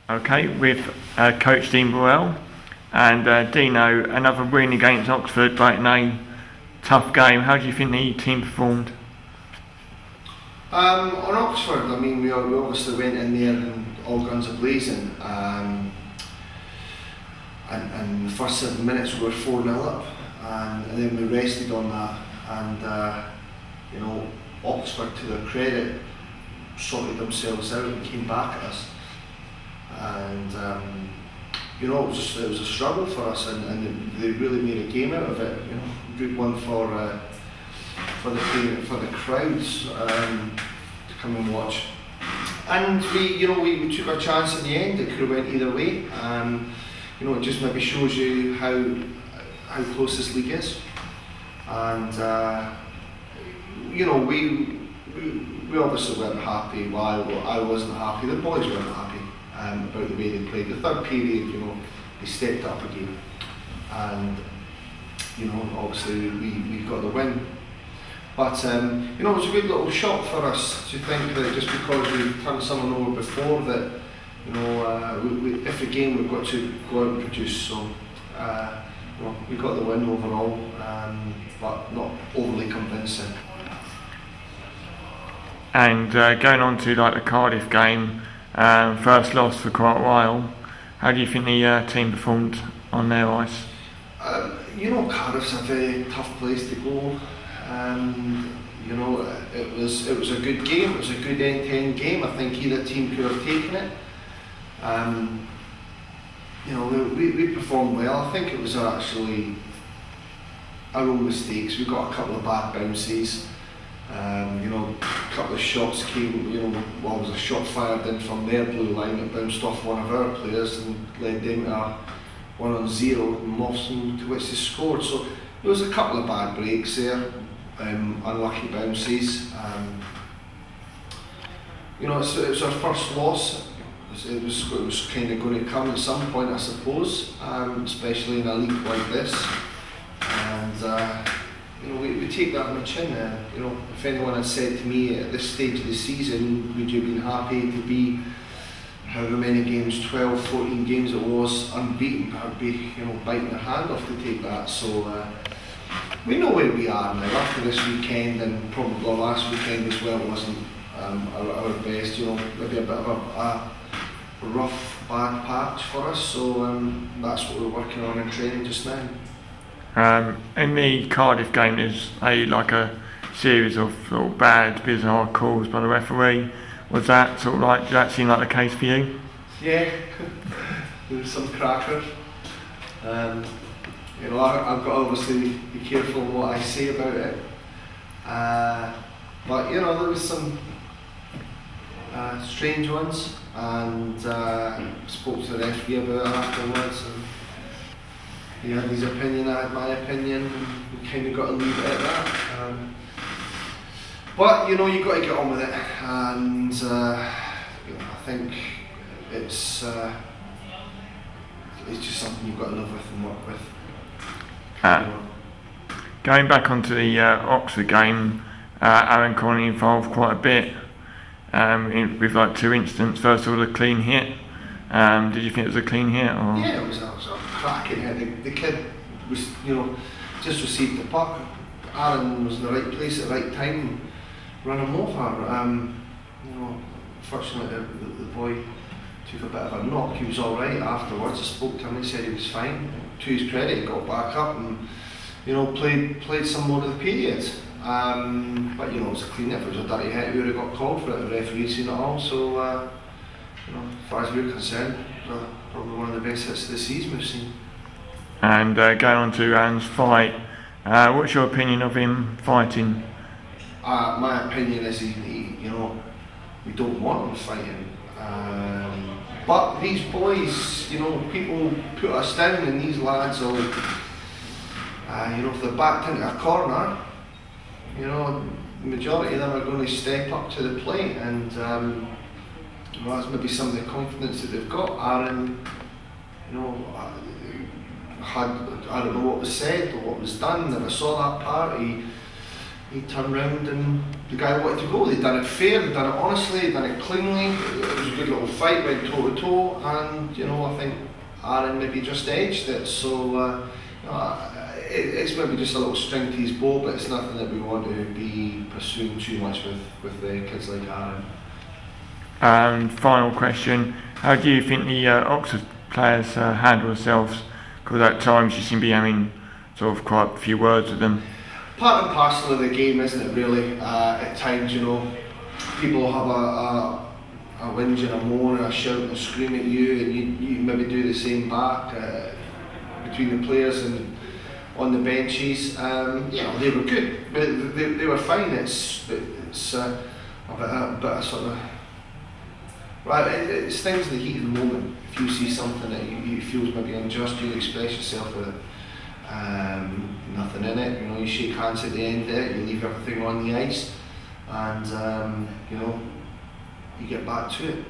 Okay, with Coach Dean Birrell and Dino, another win against Oxford, but in a tough game. How do you think the team performed? On Oxford, I mean, we obviously went in there and all guns a-blazing, and the first 7 minutes we were 4-0 up, and then we rested on that, and you know, Oxford, to their credit, sorted themselves out and came back at us, and you know, it was a struggle for us, and they really made a game out of it. You know, good one for the crowds to come and watch. And we took our chance in the end. It could have went either way. You know, it just maybe shows you how close this league is. And you know, we obviously weren't happy. Well, I wasn't happy. The boys weren't happy about the way they played. The third period, you know, they stepped up again, and you know, obviously we got the win. But you know, it was a good little shock for us to think that just because we've turned someone over before, that you know, if again we've got to go out and produce. So well, we got the win overall, but not overly convincing. And going on to like the Cardiff game, first loss for quite a while. How do you think the team performed on their ice? You know, Cardiff's a very tough place to go. You know, it was a good game. It was a good end-to-end game. I think either team could have taken it. You know, we performed well. I think it was actually our own mistakes. We got a couple of bad bounces. You know, a couple of shots came. You know, well, there was a shot fired in from their blue line that bounced off one of our players and led them to a 1-on-0 and Mawson, to which they scored. So there was a couple of bad breaks there. Unlucky bounces. You know, it was our first loss. It was kind of going to come at some point, I suppose, especially in a league like this. And you know, we take that on the chin. You know, if anyone had said to me at this stage of the season, would you have been happy to be however many games, 12, 14 games it was, unbeaten, I'd be, you know, biting their hand off to take that. So we know where we are now. After this weekend, and probably last weekend as well, wasn't our best. You know, maybe a bit of a rough, bad patch for us. So that's what we're working on in training just now. In the Cardiff game, there's a series of sort of bad, bizarre calls by the referee. Was that sort of like, did that seem like the case for you? Yeah, there was some crackers. You know, I've got to obviously be careful what I say about it. But you know, there was some strange ones, and spoke to the referee about it afterwards. And he had his opinion, I had my opinion, and we kind of got to leave it at that. But you know, you've got to get on with it, and you know, I think it's just something you've got to live with and work with. Going back onto the Oxford game, Aaron Connolly involved quite a bit with like 2 incidents. First of all, a clean hit. Did you think it was a clean hit? Or? Yeah, it was a cracking hit. The kid was, you know, just received the puck. Aaron was in the right place at the right time, ran him over. You know, fortunately the boy took a bit of a knock. He was all right afterwards. I spoke to him. He said he was fine. To his credit, he got back up and, you know, played some more of the period. But you know, it was a clean hit. If it was a dirty hit, we would have got called for it. The referee seen it all. So you know, as far as we're concerned, probably one of the best hits of the season we've seen. And going on to Aaron's fight, what's your opinion of him fighting? My opinion is you know, we don't want him fighting. But these boys, you know, people put us down, and these lads will, you know, if they're backed into a corner, you know, the majority of them are going to step up to the plate, and you know, that's maybe some of the confidence that they've got. Aaron, you know, I don't know what was said or what was done. Never saw that part. He he turned round and the guy wanted to go. They'd done it fair, they'd done it honestly, they'd done it cleanly. It was a good little fight, went toe to toe, and I think Aaron maybe just edged it. So it's maybe just a little string to his bow, but it's nothing that we want to be pursuing too much with kids like Aaron. And final question: how do you think the Oxford players handle themselves? Because at times you seem to be having sort of quite a few words with them. Part and parcel of the game, isn't it? Really, at times, people have a whinge and a moan and a shout and a scream at you, and you maybe do the same back between the players and on the benches. They were good, but they were fine. It's a bit of sort of. Right, it's things in the heat of the moment. If you see something that you feel is maybe unjust, you express yourself with it. Nothing in it. You shake hands at the end of it. You leave everything on the ice, and you get back to it.